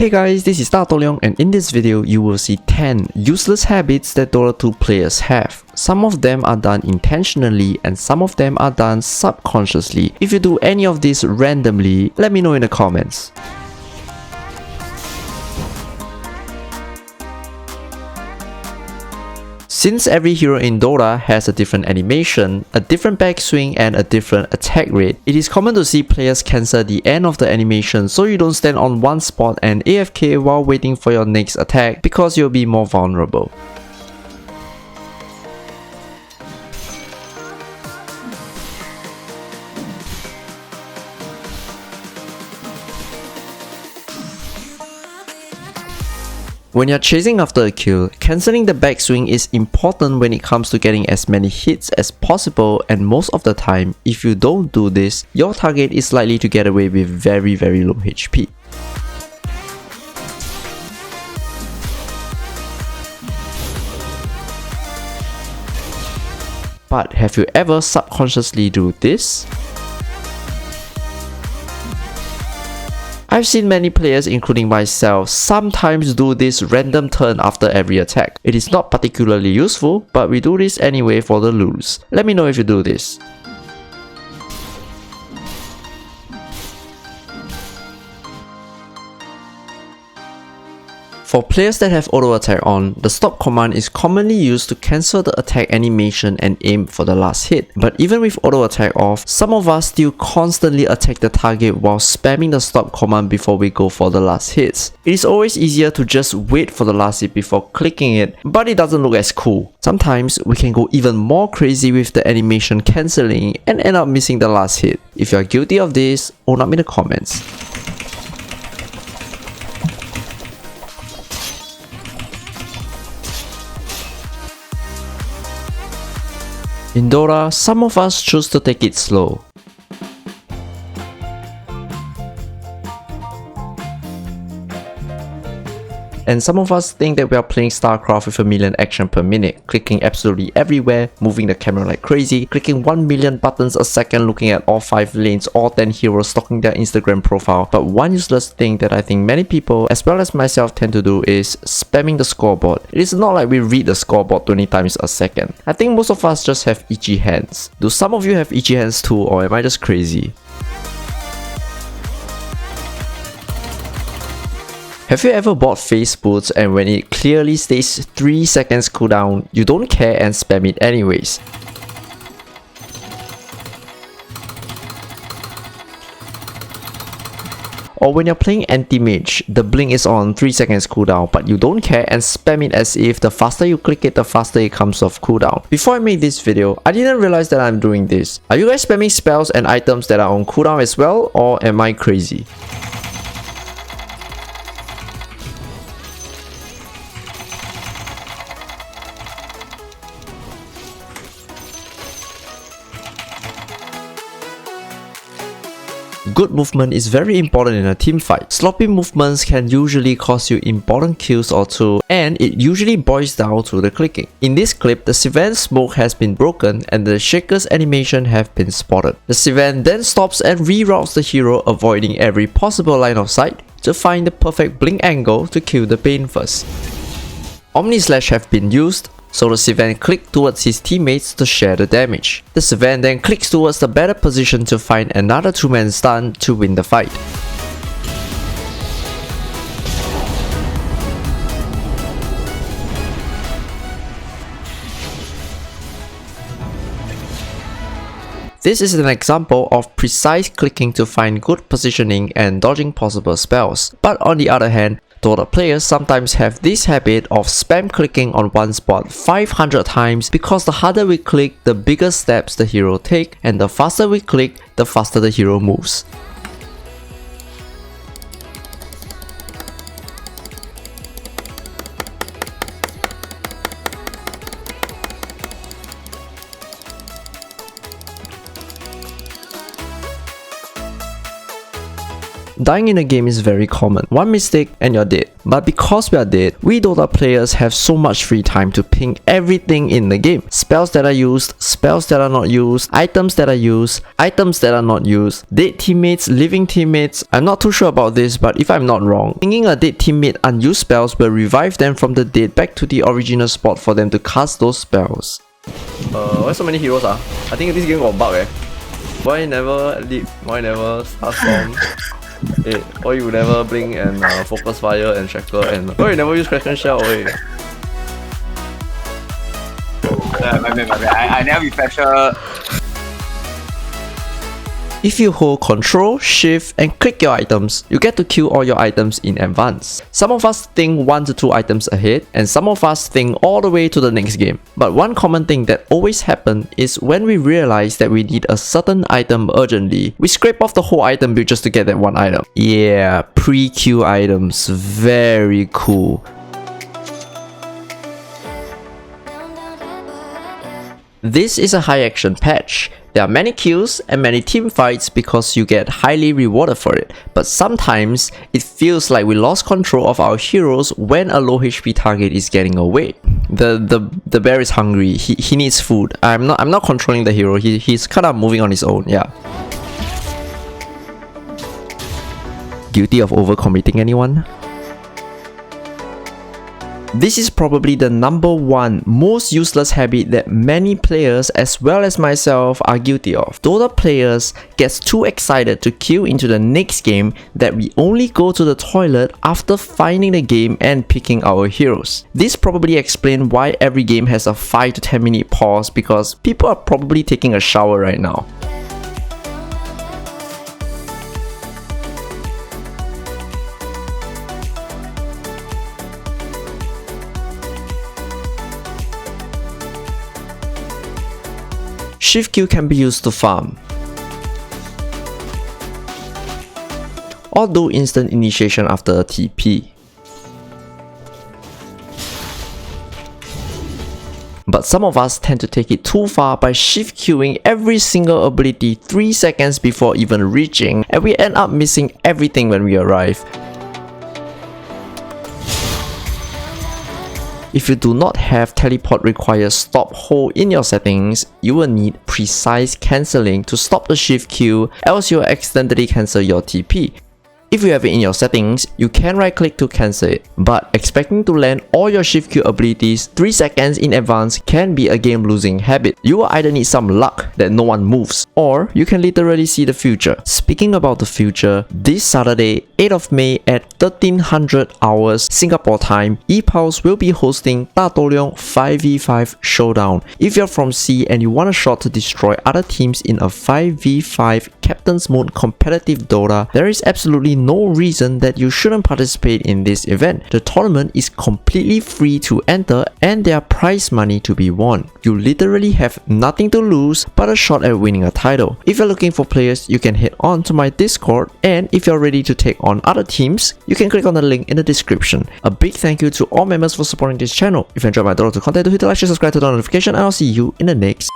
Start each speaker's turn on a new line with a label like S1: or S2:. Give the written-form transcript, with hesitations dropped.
S1: Hey guys, this is DATOHLEONG, and in this video you will see 10 useless habits that Dota 2 players have. Some of them are done intentionally and some of them are done subconsciously. If you do any of these randomly, let me know in the comments. Since every hero in Dota has a different animation, a different backswing and a different attack rate, it is common to see players cancel the end of the animation so you don't stand on one spot and AFK while waiting for your next attack because you'll be more vulnerable. When you're chasing after a kill, cancelling the backswing is important when it comes to getting as many hits as possible, and most of the time, if you don't do this, your target is likely to get away with very low HP. But have you ever subconsciously do this? I've seen many players, including myself, sometimes do this random turn after every attack. It is not particularly useful, but we do this anyway for the lulz. Let me know if you do this. For players that have auto attack on, the stop command is commonly used to cancel the attack animation and aim for the last hit. But even with auto attack off, some of us still constantly attack the target while spamming the stop command before we go for the last hits. It is always easier to just wait for the last hit before clicking it, but it doesn't look as cool. Sometimes we can go even more crazy with the animation cancelling and end up missing the last hit. If you are guilty of this, own up in the comments. In Dota, some of us choose to take it slow. And some of us think that we are playing StarCraft with a million action per minute, clicking absolutely everywhere, moving the camera like crazy, clicking 1 million buttons a second, looking at all 5 lanes, all 10 heroes, stalking their Instagram profile. But one useless thing that I think many people, as well as myself, tend to do is spamming the scoreboard. It is not like we read the scoreboard 20 times a second. I think most of us just have itchy hands. Do some of you have itchy hands too, or am I just crazy? Have you ever bought face boots and when it clearly states 3 seconds cooldown, you don't care and spam it anyways? Or when you're playing anti-mage, the blink is on 3 seconds cooldown, but you don't care and spam it as if the faster you click it, the faster it comes off cooldown. Before I made this video, I didn't realize that I'm doing this. Are you guys spamming spells and items that are on cooldown as well, or am I crazy? Good movement is very important in a team fight. Sloppy movements can usually cost you important kills or two, and it usually boils down to the clicking. In this clip, the Sylvan smoke has been broken and the Shaker's animation have been spotted. The Sylvan then stops and reroutes the hero, avoiding every possible line of sight to find the perfect blink angle to kill the Bane first. Omni Slash have been used, so the Sylvan clicks towards his teammates to share the damage. The Sylvan then clicks towards the better position to find another 2-man stun to win the fight. This is an example of precise clicking to find good positioning and dodging possible spells. But on the other hand, Dota players sometimes have this habit of spam clicking on one spot 500 times because the harder we click, the bigger steps the hero take, and the faster we click, the faster the hero moves. dying in a game is very common. One mistake and you're dead. But because we are dead, we Dota players have so much free time to ping everything in the game. Spells that are used, spells that are not used, items that are used, items that are not used, dead teammates, living teammates. I'm not too sure about this, but if I'm not wrong, pinging a dead teammate unused spells will revive them from the dead back to the original spot for them to cast those spells. Why so many heroes ah? I think this game got bug eh. Why never leap? Why never Starstorm? Why you never blink and focus fire and shackle and why you never use Kraken Shell?
S2: I never refresh.
S1: If you hold Ctrl, Shift and click your items, you get to kill all your items in advance. Some of us think 1 to 2 items ahead, and some of us think all the way to the next game. But one common thing that always happens is when we realize that we need a certain item urgently, we scrape off the whole item build just to get that one item. Yeah, pre-queue items, very cool. This is a high action patch. There are many kills and many team fights because you get highly rewarded for it, but sometimes it feels like we lost control of our heroes when a low HP target is getting away. The bear is hungry, he needs food. I'm not controlling the hero, he's kind of moving on his own, yeah. Guilty of overcommitting anyone? This is probably the #1 most useless habit that many players as well as myself are guilty of. Dota players gets too excited to queue into the next game that we only go to the toilet after finding the game and picking our heroes. This probably explains why every game has a 5 to 10 minute pause because people are probably taking a shower right now. Shift Q can be used to farm, or do instant initiation after a TP. But some of us tend to take it too far by shift queuing every single ability 3 seconds before even reaching, and we end up missing everything when we arrive. If you do not have teleport requires stop hold in your settings, you will need precise cancelling to stop the shift queue, else you will accidentally cancel your TP. If you have it in your settings, you can right click to cancel it, but expecting to land all your shift queue abilities 3 seconds in advance can be a game losing habit. You will either need some luck that no one moves, or you can literally see the future. Speaking about the future, this Saturday 8th of May at 1300 hours Singapore time, ePulse will be hosting DATOHLEONG 5v5 Showdown. If you're from C and you want a shot to destroy other teams in a 5v5 Captain's Mode competitive Dota, there is absolutely no reason that you shouldn't participate in this event. The tournament is completely free to enter and there are prize money to be won. You literally have nothing to lose but a shot at winning a title. If you're looking for players, you can head on to my Discord, and if you're ready to take on other teams, you can click on the link in the description. A big thank you to all members for supporting this channel. If you enjoyed my Dota content, do hit the like, share, subscribe, to the notification, and I'll see you in the next